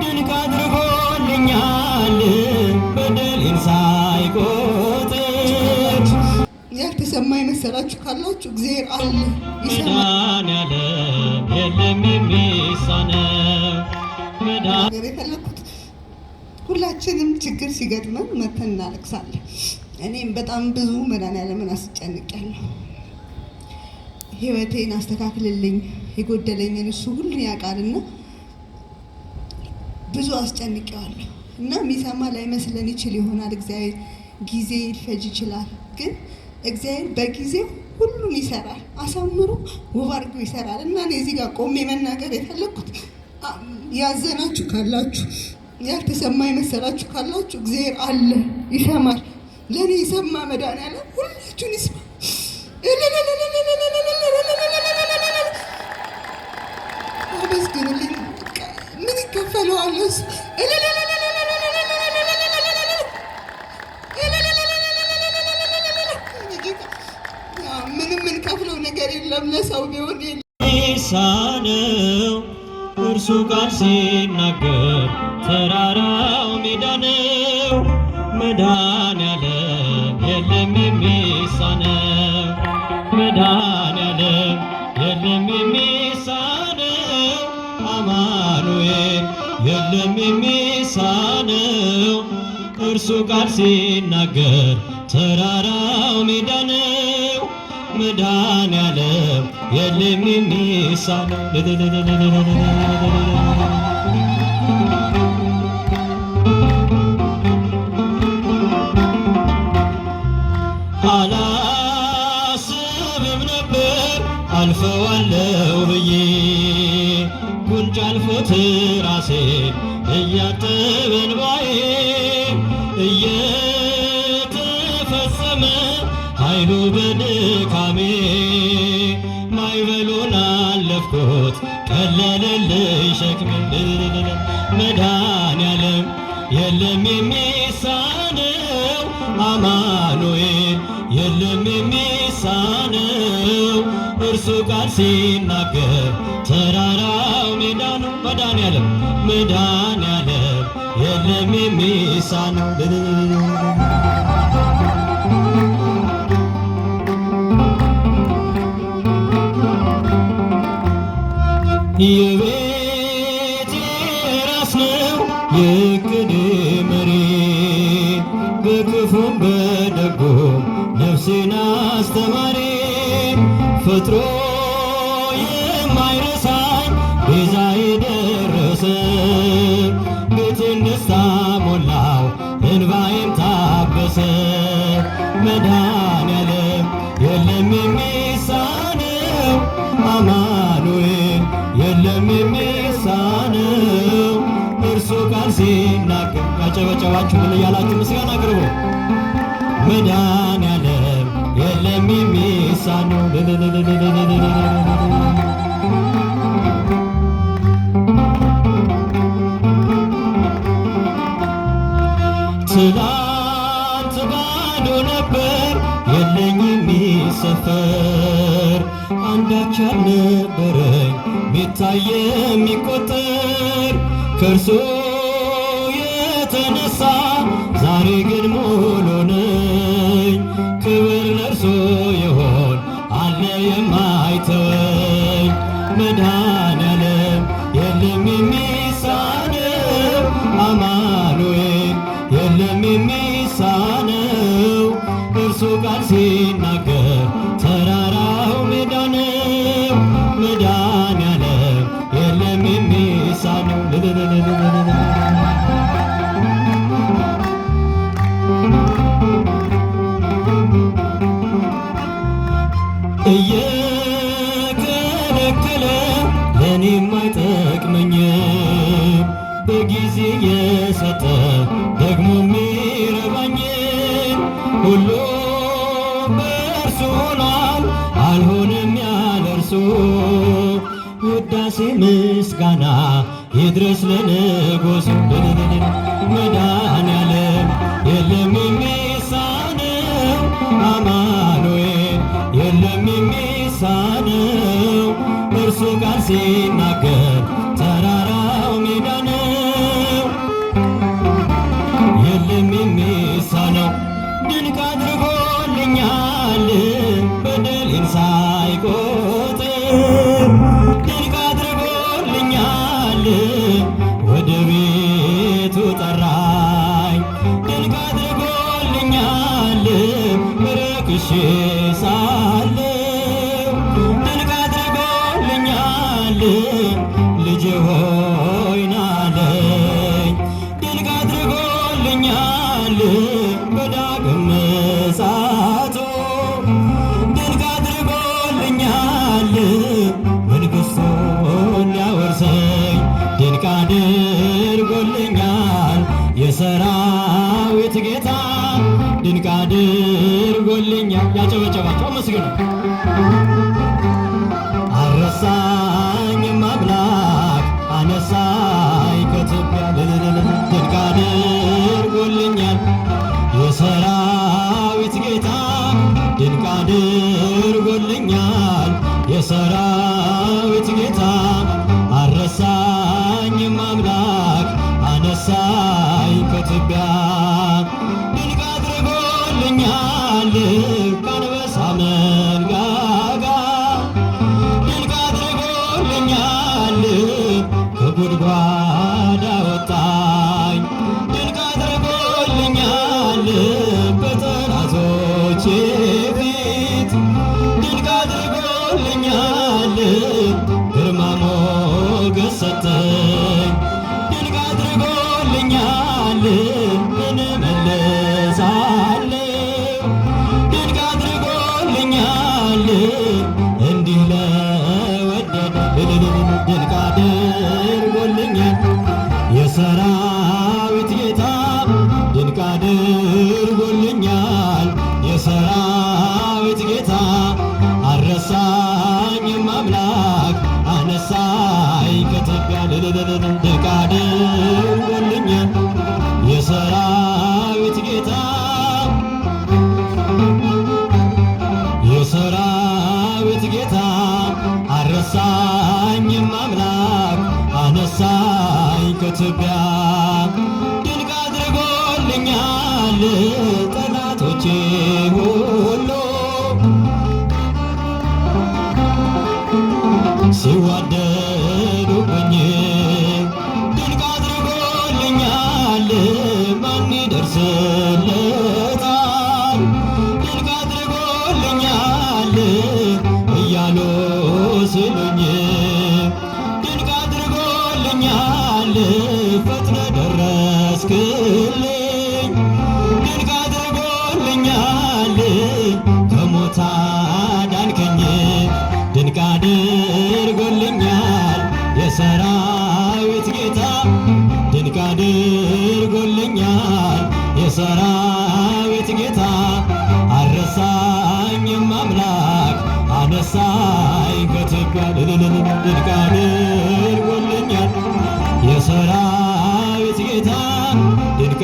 ድንቅ አድርጎልኛል በደሌን ሳይቆጥር። ያልተሰማ የመሰላችሁ ካላችሁ እግዚአብሔር አለ ይሰማል ያለ የለም የሚሳነው መዳን የፈለኩት ሁላችንም ችግር ሲገጥመን መተን እናለቅሳለን። እኔም በጣም ብዙ መድኃኒዓለምን አስጨንቄያለሁ። ህይወቴን አስተካክልልኝ የጎደለኝን እሱ ሁሉ ያውቃልና ብዙ አስጨንቄዋለሁ እና የሚሰማ ላይመስለን ይችል ይሆናል። እግዚአብሔር ጊዜ ሊፈጅ ይችላል፣ ግን እግዚአብሔር በጊዜው ሁሉን ይሰራል፣ አሳምሮ ውብ አድርጎ ይሰራል። እና እኔ እዚህ ጋር ቆሜ መናገር የፈለኩት ያዘናችሁ ካላችሁ ያልተሰማ የመሰላችሁ ካላችሁ እግዚአብሔር አለ ይሰማል። ለእኔ የሰማ መድኃኒዓለም ሁላችሁን ይስማ። አመስግኑልኝ። ምን ይከፈለዋል? ምንም የምንከፍለው ነገር የለም። ለሰው ቢሆን ሳነው እርሱ ቃል ሲናገር ተራራው ሜዳ ነው። መድኃኒዓለም የለም የሚሳነው፣ መድኃኒዓለም የለም የሚሳነው፣ አማኑኤል የለም የሚሳነው። እርሱ ቃል ሲናገር ተራራው ሜዳ ነው። መድኃኒዓለም የለም የሚሳነው። አላስብም ነበር አልፈዋለሁ ብዬ ጉንጭ አልፎት ራሴን እያጠበ እንባዬ እየተፈጸመ ኃይሉ በድካሜ ማዕበሉን አለፍኩት ቀለለልኝ ሸክሜ። መድኃኒዓለም የለም የሚሳነው፣ አማኑኤል የለም የሚሳነው። እርሱ ቃል ሲናገር ተራራው ሜዳ ነው። መድኃኒዓለም መድኃኒዓለም የለም የሚሳነው። የቤቴ ራስ ነው የዕቅዴ መሪ፣ በክፉም በደጉም ነፍሴን አስተማሪ፣ ፈጥሮ የማይረሳኝ ቤዛ የደረሰ ቤቴን ደስታ ሞላው እንባዬም ታበሰ። መድኃኒዓለም የለም የሚሳነው፣ አማኑኤል የለም የሚሳነው። እርሱ ቃል ሲናገር ያጨበጨባችሁ ምን እያላችሁ ምስጋና አቅርቡ። መድኃኒዓለም የለም የሚሳነው። ትላንት ባዶ ነበር የለኝ የሚሰፈር፣ አንዳች አልነበረኝ ሚታይ የሚቆጠር። ከእርሱ የተነሳ ዛሬ ግን ሙሉ ነኝ። ክብር ለእርሱ ይሆን አለ የማይተወኝ። መድኃኒዓለም የለም የሚሳነው፣ አማኑኤል የለም የሚሳነው። እርሱ ቃል ሲናገር ተራራው ሜዳ ነው። መድኃኒዓለም የለም የሚሳነው። እየከለከለ ለእኔም አይጠቅመኝም፣ በጊዜ የሰጠ ደግሞ የሚረባኝን ሁሉ በእርሱ ሆኗል አልሆነም ያለ እርሱ። ውዳሴ ምስጋና ይድረስ ለንጉሡ። መድኃኒዓለም የለም የሚሳነው፣ አማኑኤል የለም የሚሳነው። እርሱ ቃል ሲናገር ተራራው ሜዳ ነው። ወደ ቤቱ ጠራኝ። ድንቅ አድርጎልኛል ረክሼ ሳለሁ፣ ድንቅ አድርጎልኛል ልጄ ሆይ ናለኝ። ድንቅ አድርጎልኛል በዳግም ምጽአቱ፣ ድንቅ አድርጎልኛል መንግሥቱን ሊያወርሰኝ። ድንቅ አድርጎልኛል የሰራዊት ጌታ፣ ድንቅ አድርጎልኛል። ያጨበጨባቸው አመስግኑ። አልረሳኝም አምላክ አነሳኝ ከትቢያ፣ ድንቅ አድርጎልኛል የሰራዊት ጌታ፣ ድንቅ አድርጎልኛል የሰራዊት ጌታ። አልረሳኝም አምላክ አነሳኝ ከትቢያ፣ ድንቅ አድርጎልኛል ከአንበሳ መንጋጋ፣ ድንቅ አድርጎልኛል ከጉድጓድ አወጣኝ። ድንቅ አድርጎልኛል በጠላቶቼ ፊት፣ ድንቅ አድርጎልኛል ግርማ ሞገስ ሰጠኝ። ድንቅ አድርጎልኛል ምን እመልሳለሁ? ድንቅ አድርጎልኛል እንዲህ ለወደደ፣ ድንቅ አድርጎልኛል የሰራዊት ጌታ፣ ድንቅ አድርጎልኛል የሰራዊት ጌታ። አልረሳኝም አምላክ አነሳኝ ከትቢያ፣ ድንቅ አድርጎልኛል የሰራዊት ጌታ፣ የሰራዊት ጌታ። አልረሳኝም አምላክ አነሳኝ ከትቢያ፣ ድንቅ አድርጎልኛል ጠላቶቼ ሁሉ ሲዋደዱብኝ፣ ድንቅ አድርጎልኛል ማን ይደርስለታል? ድንቅ አድርጎልኛል እያሉ ሲሉኝ፣ ድንቅ አድርጎልኛል ፈጥነ ደረስክልኝ። ድንቅ አድርጎልኛል ከሞት አዳንከኝ። ድንቅ አድርጎልኛል የሰራዊት ጌታ፣ ድንቅ አድርጎልኛል የሰራዊት ጌታ። አልረሳኝም አምላክ አነሳኝ ከትቢያ፣ ድንቅ አድርጎልኛል የሰራዊት ጌታ፣ ድንቅ